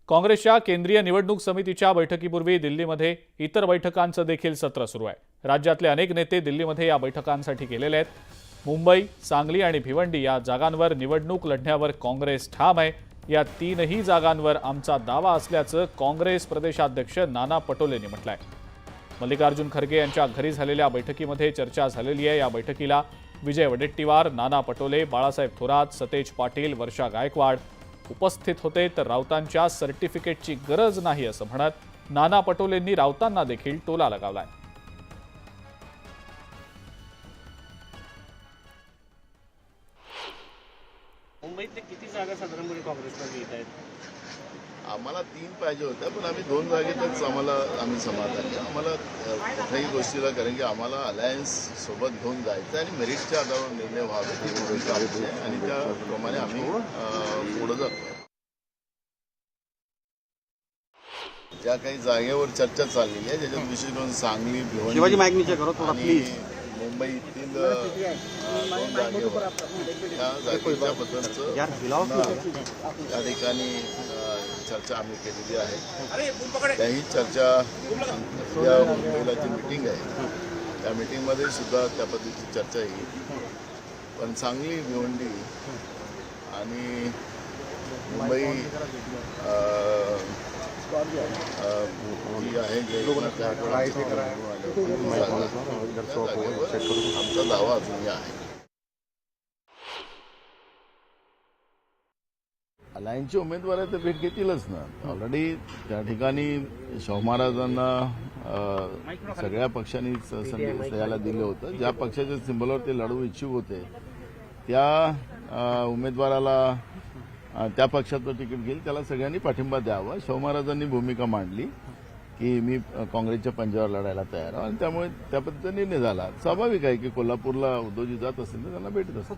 काँग्रेसच्या केंद्रीय निवडणूक समितीच्या बैठकीपूर्वी दिल्लीमध्ये इतर बैठकांचं देखील सत्र सुरू आहे। राज्यातले अनेक नेते दिल्लीमध्ये या बैठकांसाठी गेलेले आहेत। मुंबई, सांगली आणि भिवंडी या जागांवर निवडणूक लढण्यावर काँग्रेस ठाम आहे। या तीनही जागांवर आमचा दावा असल्याचं काँग्रेस प्रदेशाध्यक्ष नाना पटोलेंनी म्हटलंय। मल्लिकार्जुन खरगे यांच्या घरी झालेल्या बैठकीमध्ये चर्चा झालेली आहे। या बैठकीला विजय वडेट्टीवार, नाना पटोले, बाळासाहेब थोरात, सतेज पाटील, वर्षा गायकवाड उपस्थित होते। तर राऊतांच्या सर्टिफिकेटची गरज नाही असं म्हणत नाना पटोलेंनी राऊतांना देखील टोला लगावलाय। मुंबईतले किती जागा साधारणपणे काँग्रेसला घेत आहेत? आम्हाला 3 पाहिजे होत्या, पण आम्ही 2 जागेतच आम्ही समाधानी आहे। आम्हाला कुठल्याही गोष्टीला, कारण की आम्हाला अलायन्स सोबत घेऊन जायचं आणि मेरिटच्या आधारावर निर्णय व्हावे ही भूमिका आमची आहे आणि त्याप्रमाणे आम्ही पुढे जातो। ज्या काही जागेवर चर्चा चाललेली आहे, ज्याच्यात विशेष करून सांगली, भिवंडी आणि मुंबईतील 2 जागेवर त्या जागेच्या बद्दलचं त्या ठिकाणी चर्चा आम्ही केलेली आहे। त्याही चर्चा या मुंबईला जी मीटिंग आहे त्या मीटिंगमध्ये सुद्धा त्या पद्धतीची चर्चा येईल। पण सांगली, भिवंडी आणि मुंबई जी आहे आमचा दावा अजूनही आहे। अलायन्सचे उमेदवार तर भेट घेतीलच ना। ऑलरेडी त्या ठिकाणी शाहू महाराजांना सगळ्या पक्षांनी सह्याला दिलं होतं। ज्या पक्षाच्या सिंबलवर ते लढू इच्छुक होते त्या उमेदवाराला त्या पक्षाचं तिकीट घेईल त्याला सगळ्यांनी पाठिंबा द्यावा। शाहू महाराजांनी भूमिका मांडली की मी काँग्रेसच्या पंजावर लढायला तयार आहे आणि त्यामुळे त्या पद्धतीचा निर्णय झाला। स्वाभाविक आहे की कोल्हापूरला उद्धवजी जात असतील तर त्यांना भेटत असेल।